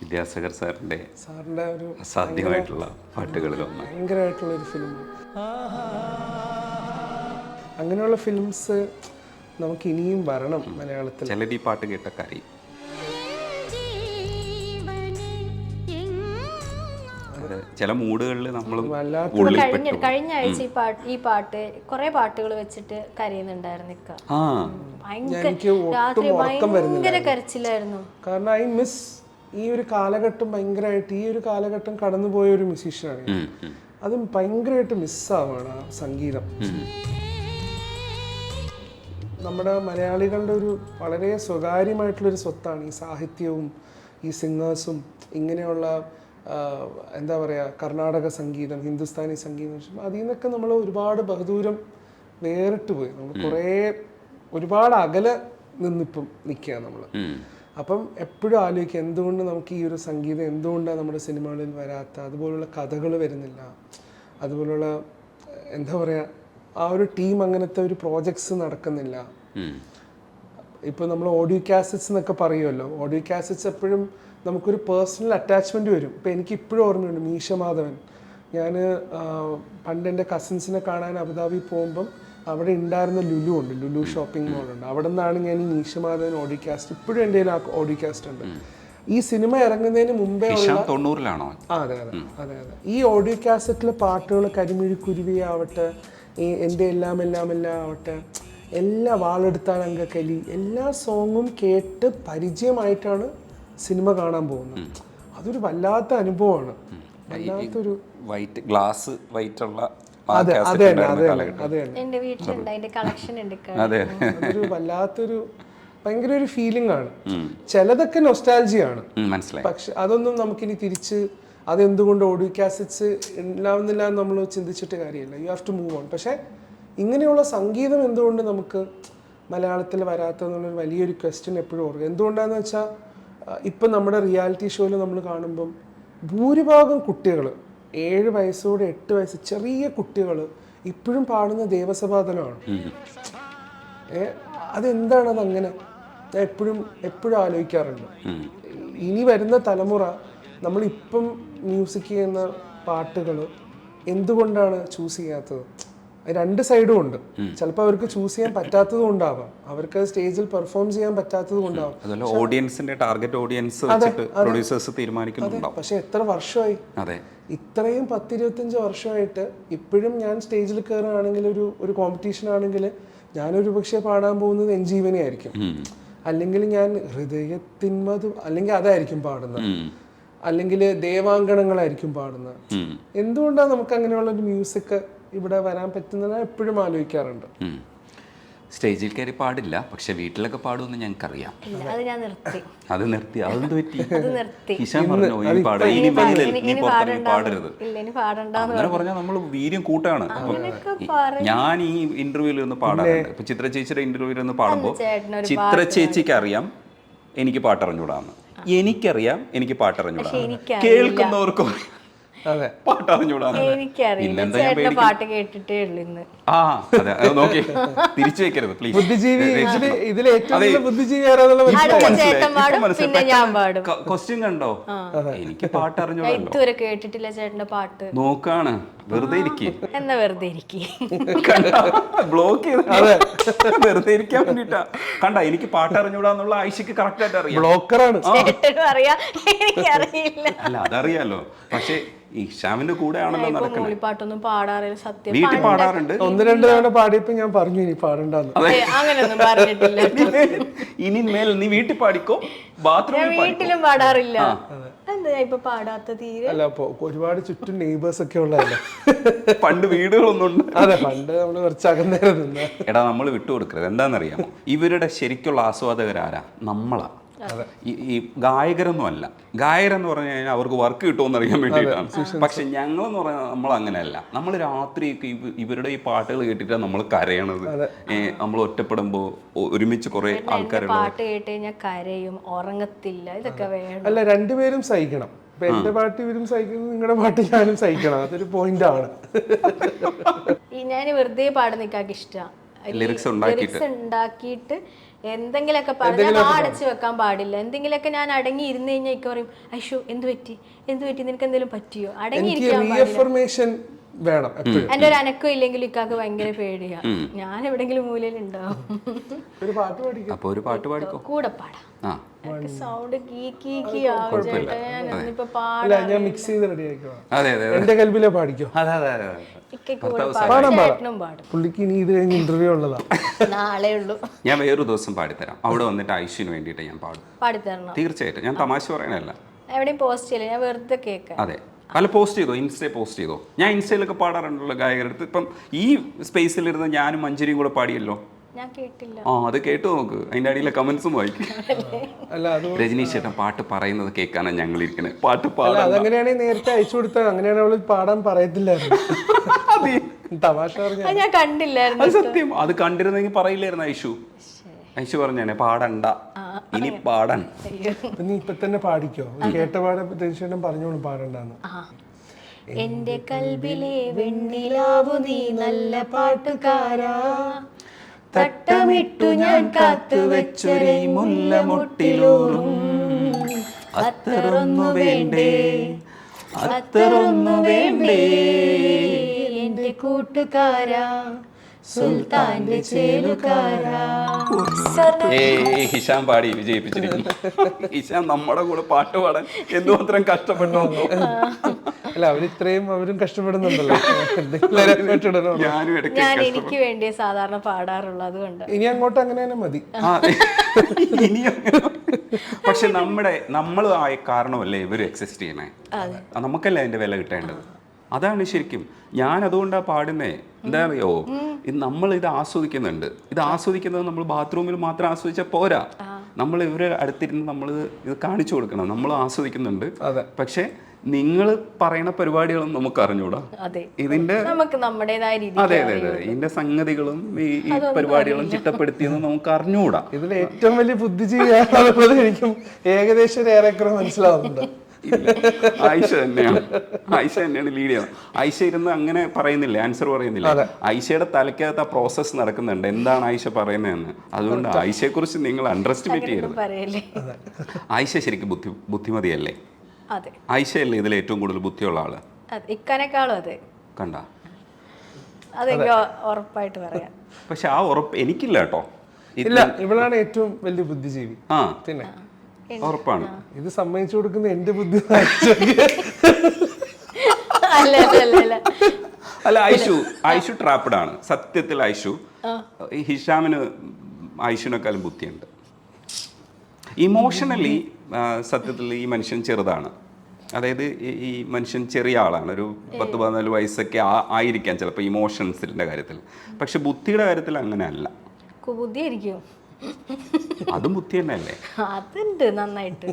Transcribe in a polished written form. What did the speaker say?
വിദ്യാസാഗർ സാറിൻ്റെ ഒരു അസാധ്യമായിട്ടുള്ള പാട്ടുകളിലൊന്ന്. ഭയങ്കരമായിട്ടുള്ളൊരു ഫിലിം. അങ്ങനെയുള്ള ഫിലിംസ് നമുക്ക് ഇനിയും വരണം മലയാളത്തിൽ. ചിലർ ഈ പാട്ട് കേട്ട കരയും. ചില മൂഡുകളിൽ നമ്മൾ കഴിഞ്ഞ ആഴ്ച ഈ പാട്ട് കുറെ പാട്ടുകൾ വെച്ചിട്ട് കരയുന്നുണ്ടായിരുന്നു. ഭയങ്കര കരച്ചിലായിരുന്നു. കാരണം ഐ മിസ് ഈ ഒരു കാലഘട്ടം ഭയങ്കരമായിട്ട്. ഈ ഒരു കാലഘട്ടം കടന്നുപോയ ഒരു മ്യൂസീഷ്യനാണ്. അത് ഭയങ്കരമായിട്ട് മിസ്സാവാണ് ആ സംഗീതം. നമ്മുടെ മലയാളികളുടെ ഒരു വളരെ സ്വകാര്യമായിട്ടുള്ളൊരു സ്വത്താണ് ഈ സാഹിത്യവും ഈ സിംഗേഴ്സും. ഇങ്ങനെയുള്ള എന്താ പറയുക, കർണാടക സംഗീതം, ഹിന്ദുസ്ഥാനി സംഗീതം, അതിൽ നിന്നൊക്കെ നമ്മൾ ഒരുപാട് ബഹദൂരം വേറിട്ട് പോയി. നമ്മൾ ഒരുപാട് അകലെ നിന്നിപ്പം നിൽക്കുക നമ്മൾ. അപ്പം എപ്പോഴും ആലോചിക്കുക, എന്തുകൊണ്ട് നമുക്ക് ഈ ഒരു സംഗീതം എന്തുകൊണ്ടാണ് നമ്മുടെ സിനിമകളിൽ വരാത്ത, അതുപോലുള്ള കഥകൾ വരുന്നില്ല, അതുപോലുള്ള എന്താ പറയുക, ആ ഒരു ടീം അങ്ങനത്തെ ഒരു പ്രോജക്ട്സ് നടക്കുന്നില്ല. ഇപ്പോൾ നമ്മൾ ഓഡിയോ കാസറ്റ്സ് എന്നൊക്കെ പറയുമല്ലോ, ഓഡിയോ കാസറ്റ്സ് എപ്പോഴും നമുക്കൊരു പേഴ്സണൽ അറ്റാച്ച്മെൻറ്റ് വരും. ഇപ്പോൾ എനിക്ക് ഇപ്പോഴും ഓർമ്മയുണ്ട് മീശ മാധവൻ. ഞാൻ പണ്ട് എൻ്റെ കസിൻസിനെ കാണാൻ അബുദാബി പോകുമ്പം അവിടെ ഉണ്ടായിരുന്ന ലുലു ഉണ്ട്, ലുലു ഷോപ്പിംഗ് മോളുണ്ട്. അവിടെ നിന്നാണ് ഞാൻ ഈ മീശ മാധവൻ ഓഡിയോ കാസ്റ്റ്, ഇപ്പോഴും എൻ്റെ കയ്യിൽ ആ ഓഡിയോ കാസ്റ്റ് ഉണ്ട്. ഈ സിനിമ ഇറങ്ങുന്നതിന് മുമ്പേ ഉള്ള 90-ലാണോ? അതെ അതെ അതെ അതെ. ഈ ഓഡിയോ കാസറ്റിലെ പാട്ടുകൾ കരിമിഴി കുരുവിയാവട്ടെ, എൻ്റെ എല്ലാം എല്ലാം എല്ലാം ആവട്ടെ, എല്ലാ വാളെടുത്താൽ അങ്കക്കലി, എല്ലാ സോങ്ങും കേട്ട് പരിചയമായിട്ടാണ് സിനിമ കാണാൻ പോകുന്നത്. അതൊരു വല്ലാത്ത അനുഭവമാണ്. വല്ലാത്തൊരു വൈറ്റ് ഗ്ലാസ് വൈറ്റ് ഉള്ള അതൊരു വല്ലാത്തൊരു ഭയങ്കര ഒരു ഫീലിംഗ് ആണ്. ചിലതൊക്കെ നൊസ്റ്റാൾജിയാണ്, പക്ഷെ അതൊന്നും നമുക്കിനി തിരിച്ച് അതെന്തുകൊണ്ട് ഓഡിയോ കാസറ്റ്സ് ഉണ്ടാവുന്നില്ല എന്ന് നമ്മൾ ചിന്തിച്ചിട്ട് കാര്യമില്ല. You have to move on. പക്ഷെ ഇങ്ങനെയുള്ള സംഗീതം എന്തുകൊണ്ട് നമുക്ക് മലയാളത്തിൽ വരാത്തതെന്നുള്ളൊരു വലിയൊരു ക്വസ്റ്റ്യൻ എപ്പോഴും ഓർക്കുക. എന്തുകൊണ്ടാണെന്ന് വെച്ചാൽ ഇപ്പം നമ്മുടെ റിയാലിറ്റി ഷോയിൽ നമ്മൾ കാണുമ്പം ഭൂരിഭാഗം കുട്ടികൾ 7 വയസ്സോടെ 8 വയസ്സ് ചെറിയ കുട്ടികൾ ഇപ്പോഴും പാടുന്ന ദേവസഭാതലമാണ്. അതെന്താണത് അങ്ങനെ? ഞാൻ എപ്പോഴും ആലോചിക്കാറുണ്ട്. ഇനി വരുന്ന തലമുറ നമ്മളിപ്പം മ്യൂസിക് ചെയ്യുന്ന പാട്ടുകൾ എന്തുകൊണ്ടാണ് ചൂസ് ചെയ്യാത്തത്? 2 സൈഡും ഉണ്ട്. ചിലപ്പോൾ അവർക്ക് ചൂസ് ചെയ്യാൻ പറ്റാത്തത് കൊണ്ടാവാം, അവർക്ക് സ്റ്റേജിൽ പെർഫോം ചെയ്യാൻ പറ്റാത്തത് കൊണ്ടാവാം. ഓഡിയൻസിന്റെ ടാർഗറ്റ് ഓഡിയൻസ് വെച്ചിട്ട് പ്രൊഡ്യൂസേഴ്സ് തീരുമാനിക്കുന്നുണ്ടാവും. പക്ഷെ എത്ര വർഷമായി, ഇത്രയും 10-25 വർഷമായിട്ട് ഇപ്പോഴും ഞാൻ സ്റ്റേജിൽ കയറുകയാണെങ്കിൽ ഒരു കോമ്പറ്റീഷൻ ആണെങ്കിൽ ഞാനൊരു പക്ഷേ പാടാൻ പോകുന്നത് എൻജീവനെ ആയിരിക്കും, അല്ലെങ്കിൽ ഞാൻ ഹൃദയത്തിൻ മധു, അല്ലെങ്കിൽ അതായിരിക്കും പാടുന്നത്, അല്ലെങ്കിൽ ദേവാങ്കണങ്ങളായിരിക്കും പാടുന്നത്. എന്തുകൊണ്ടാണ് നമുക്ക് അങ്ങനെയുള്ള ഒരു മ്യൂസിക് ഇവിടെ വരാൻ പറ്റുന്നത് എപ്പോഴും ആലോചിക്കാറുണ്ട്. സ്റ്റേജിൽ കയറി പാടില്ല, പക്ഷെ വീട്ടിലൊക്കെ പാടുമെന്ന് ഞങ്ങൾക്കറിയാം. അത് നിർത്തി. അതെന്ത് പറ്റി? കിഷാൻ പറഞ്ഞു പാടരുത്. അങ്ങനെ പറഞ്ഞാൽ നമ്മൾ വീര്യം കൂട്ടാണ്. ഞാൻ ഈ ഇന്റർവ്യൂവിൽ ഒന്ന് പാടാറുണ്ട്. ഇപ്പൊ ചിത്ര ചേച്ചിയുടെ ഇന്റർവ്യൂവിൽ ഒന്ന് പാടുമ്പോൾ ചിത്ര ചേച്ചിക്ക് അറിയാം എനിക്ക് പാട്ടറിഞ്ഞൂടാന്ന്, എനിക്കറിയാം എനിക്ക് പാട്ടറിഞ്ഞൂടാ, കേൾക്കുന്നവർക്ക് പാട്ട് കേട്ടിട്ടേ ഉള്ളൂ ഇന്ന്. നോക്കി തിരിച്ചു വെക്കരുത് പ്ലീസ്. ക്വസ്റ്റ്യൻ കണ്ടോ? എനിക്ക് പാട്ട് അറിഞ്ഞൂടാ, ഇതുവരെ കേട്ടിട്ടില്ല ചേട്ടന്റെ പാട്ട്. നോക്കാണ്, വെറുതെ ഇരിക്കും. എന്നാ വെറുതെ ഇരിക്കും, ബ്ലോക്ക് ചെയ്ത് വെറുതെ ഇരിക്കാൻ വേണ്ടിട്ടാ. കണ്ട, എനിക്ക് പാട്ട് അറിഞ്ഞൂടാന്നുള്ള ആയിഷയ്ക്ക് കറക്റ്റ് ആയിട്ട് അറിയാം. ബ്ലോക്കറാണ്. അല്ല അതറിയാലോ, പക്ഷെ ഇഷാമിന്റെ കൂടെ ആണല്ലോ നടക്കുന്നത്. പാട്ടൊന്നും പാടാറില്ല സത്യം. വീട്ടിൽ പാടാറുണ്ട്. 1-2 തവണ പാടിയപ്പോ ഞാൻ പറഞ്ഞു ഇനി പാടണ്ടെന്ന്. അങ്ങനെയൊന്നും പറഞ്ഞിട്ടില്ല. ഇനി മേൽ നീ വീട്ടിൽ പാടിക്കോ, ബാത്റൂമിൽ വീട്ടിലും പാടാറില്ല. എന്താ ഇപ്പൊ പാടാത്ത തീരെ? അല്ല, ഒരുപാട് ചുറ്റും നെയ്ബേഴ്സ് ഒക്കെ ഉള്ളതല്ലേ. പണ്ട് വീടുകളൊന്നും ഉണ്ട്. അതെ, പണ്ട് നമ്മള് കുറച്ച് അകന്നേരം നിന്ന്. എടാ, നമ്മൾ വിട്ടുകൊടുക്കരുത്. എന്താണെന്നറിയാമോ, ഇവരുടെ ശരിക്കുള്ള ആസ്വാദകരാരാ? നമ്മളാ. ഈ ഗായകരൊന്നും അല്ല. ഗായകരെന്ന് പറഞ്ഞു കഴിഞ്ഞാൽ അവർക്ക് വർക്ക് കിട്ടുമെന്ന് അറിയാൻ വേണ്ടിയിട്ടാണ്. പക്ഷെ ഞങ്ങളെന്ന് പറഞ്ഞാൽ നമ്മൾ അങ്ങനെയല്ല. നമ്മൾ രാത്രിയൊക്കെ ഇവരുടെ ഈ പാട്ടുകൾ കേട്ടിട്ടാണ് നമ്മൾ കരയണത്. നമ്മൾ ഒറ്റപ്പെടുമ്പോൾ ഒരുമിച്ച് കുറെ ആൾക്കാർ പാട്ട് കേട്ട് കഴിഞ്ഞാൽ കരയും, ഉറങ്ങത്തില്ല. ഇതൊക്കെ വേണം. അല്ല, രണ്ടുപേരും സഹിക്കണം. ഇപ്പൊ എന്റെ പാട്ട് ഇവരും സഹിക്കുന്നു, നിങ്ങളുടെ പാട്ട് ഞാനും സഹിക്കണം. അതൊരു പോയിന്റ് ആണ്. ഞാൻ വെറുതെ പാടുന്ന ഇക്കാക്ക് ഇഷ്ടമാണ്. ലിറിക്സ് ഉണ്ടാക്കിയിട്ട് എന്തെങ്കിലുമൊക്കെ പറഞ്ഞാൽ അടച്ചു വെക്കാൻ പാടില്ല. എന്തെങ്കിലുമൊക്കെ ഞാൻ അടങ്ങി ഇരുന്ന് കഴിഞ്ഞാൽ ഇക്ക പറയും ഐഷു എന്ത് പറ്റി നിനക്ക് എന്തെങ്കിലും പറ്റിയോ, അടങ്ങിയിരിക്കാൻ റീഅഫർമേഷൻ വേണം എപ്പോഴും. എന്റെ ഒരു അനക്കം ഇല്ലെങ്കിൽ ഇക്കാക്ക് ഭയങ്കര പേടിയാ. ഞാൻ എവിടെങ്കിലും മൂലയിലുണ്ടാവും. ഒരു പാട്ട് പാടിക്കും. അപ്പൊ ഒരു പാട്ട് പാടിക്കോ. കൂടെ പാടാം. സൗണ്ട് അല്ല ഞാൻ മിക്സ് ചെയ്ത് റെഡി ആയിക്കോ. അതെ അതെ എന്റെ കൽബിലെ പാടിക്കോ. പുള്ളിക്ക് ഇനി ഇത് കഴിഞ്ഞ് ഇന്റർവ്യൂ ഉള്ളതാ. നാളെ ഉള്ളൂ. ഞാൻ വേറൊരു ദിവസം പാടിത്തരാം. അവിടെ വന്നിട്ട് ഐഷുവിന് വേണ്ടിയിട്ട് ഞാൻ പാടും. പാടിത്തരണം തീർച്ചയായിട്ടും. ഞാൻ തമാശ പറയണല്ല. എവിടെയും പോസ്റ്റ് ചെയ്യില്ല, ഞാൻ വെറുതെ കേൾക്കാം. അതെ, അല്ല പോസ്റ്റ് ചെയ്തോ, ഇൻസ്റ്റയിൽ പോസ്റ്റ് ചെയ്തോ. ഞാൻ ഇൻസ്റ്റയിലൊക്കെ പാടാറുണ്ടല്ലോ ഗായകരെടുത്ത്. ഇപ്പം ഈ സ്പേസിലിരുന്ന് ഞാനും മഞ്ജരിയും കൂടെ പാടിയല്ലോ. ഞാൻ കേട്ടില്ല. അത് കേട്ടു നോക്ക്, അതിന്റെ അടിയിലെ കമന്റ്സും വായിക്കും. അല്ല അത് രജനീഷ് ചേട്ടൻ പാട്ട് പറയുന്നത് കേൾക്കാനാണ് ഞങ്ങൾ ഇരിക്കണേ. പാട്ട് അതങ്ങനെയാണെങ്കിൽ നേരത്തെ അയച്ചു കൊടുത്താൽ അങ്ങനെയാണ് അവള് പാടാൻ പറയത്തില്ലായിരുന്നു. തമാശ പറഞ്ഞ ഞാൻ കണ്ടില്ലായിരുന്നു. അത് സത്യം. അത് കണ്ടിരുന്നെങ്കിൽ പറയില്ലായിരുന്നു ഐഷു പറഞ്ഞാണ് പാടണ്ട, ഇനി പാടാൻ. നീ ഇപ്പൊ തന്നെ പാടിക്കോ. കേട്ട പാടെ തീർച്ചയായിട്ടും പറഞ്ഞോളൂ പാടണ്ടെന്ന്. എന്റെ കൽബിലെ വെണ്ണിലാവു നീ നല്ല പാട്ടുകാരാ, തട്ടമിട്ടു ഞാൻ കാത്തുവെച്ചൊരേ മുല്ലമുട്ടിലൂറും അത്തറൊന്നു വേണ്ടേ എന്റെ കൂട്ടുകാരാ സുൽത്താന്റെ ചേലുകാരാ. ഹിഷാം പാടി വിജയിപ്പിച്ചിരിക്കുന്നു. ഹിഷാം നമ്മുടെ കൂടെ പാട്ട് പാടാൻ എന്തുമാത്രം കഷ്ടപ്പെട്ടോ. അല്ല അവരും കഷ്ടപ്പെടുന്നുണ്ടല്ലോ. ഞാനും ഇടയ്ക്ക് ഞാൻ എനിക്ക് വേണ്ടിയേ സാധാരണ പാടാറുള്ളൂ, അതുകൊണ്ട് ഇനി അങ്ങോട്ട് അങ്ങനെ തന്നെ മതി. പക്ഷെ നമ്മൾ ആയ കാരണമല്ലേ ഇവർ എക്സിസ്റ്റ് ചെയ്യണേ. നമുക്കല്ലേ അതിന്റെ വില കിട്ടേണ്ടത്. അതാണ് ശരിക്കും. ഞാൻ അതുകൊണ്ടാണ് പാടുന്നേ. എന്താ അറിയോ, നമ്മൾ ഇത് ആസ്വദിക്കുന്നുണ്ട്. ഇത് ആസ്വദിക്കുന്നത് നമ്മൾ ബാത്റൂമിൽ മാത്രം ആസ്വദിച്ചാൽ പോരാ. നമ്മൾ ഇവരെ അടുത്തിരുന്ന് നമ്മൾ ഇത് കാണിച്ചു കൊടുക്കണം. നമ്മൾ ആസ്വദിക്കുന്നുണ്ട്. പക്ഷെ നിങ്ങൾ പറയുന്ന പരിപാടികളും നമുക്ക് അറിഞ്ഞൂടാ. ഇതിന്റെ അതെ അതെ അതെ ഇതിന്റെ സംഗതികളും ഈ പരിപാടികളും ചിട്ടപ്പെടുത്തിയെന്ന് നമുക്ക് അറിഞ്ഞുകൂടാ. ഇതിൽ ഏറ്റവും വലിയ ബുദ്ധിജീവിയാണുള്ളത് എനിക്കും ഏകദേശം ഏറെക്കുറെ മനസ്സിലാവുന്നുണ്ട്. ആയിഷ തന്നെയാണ് ലീഡ് ചെയ്യുന്നത്. ആയിഷ ഇരുന്ന് അങ്ങനെ പറയുന്നില്ല, ആൻസർ പറയുന്നില്ല. ആയിഷയുടെ തലയ്ക്കകത്ത് ആ പ്രോസസ്സ് നടക്കുന്നുണ്ട്, എന്താണ് ആയിഷ പറയുന്നതെന്ന്. അതുകൊണ്ട് ആയിഷയെ കുറിച്ച് നിങ്ങൾ അണ്ടർ എസ്റ്റിമേറ്റ് ചെയ്യരുത്. ആയിഷ ശരിക്കും ബുദ്ധിമതിയല്ലേ? ആയിഷയല്ലേ ഇതിൽ ഏറ്റവും കൂടുതൽ ബുദ്ധിയുള്ള ആള്? ഇക്കാനേക്കാളും അതെ. കണ്ട, അതെനിക്ക് ഉറപ്പായിട്ട് പറയാം. പക്ഷെ ആ ഉറപ്പ് എനിക്കില്ല കേട്ടോ. ഇല്ല, ഇവളാണ് ഏറ്റവും വലിയ ബുദ്ധിജീവി. പിന്നെ ഉറപ്പാണ്. ഇത് സമ്മതിച്ചു കൊടുക്കുന്ന എന്റെ ബുദ്ധി. അല്ല, ഐഷു ട്രാപ്പഡ് ആണ് സത്യത്തിൽ. ഹിഷാമിന് ഐഷുവിനേക്കാളും ബുദ്ധിയുണ്ട്. ഇമോഷണലി സത്യത്തിൽ ഈ മനുഷ്യൻ ചെറുതാണ്. അതായത് ഈ മനുഷ്യൻ ചെറിയ ആളാണ്. ഒരു 10-14 വയസ്സൊക്കെ ആയിരിക്കാം ചിലപ്പോൾ ഇമോഷൻസിന്റെ കാര്യത്തിൽ. പക്ഷെ ബുദ്ധിയുടെ കാര്യത്തിൽ അങ്ങനെ അല്ല. ബുദ്ധിയായിരിക്കും. അതും ബുദ്ധി തന്നെയല്ലേ? അതുണ്ട് നന്നായിട്ട്.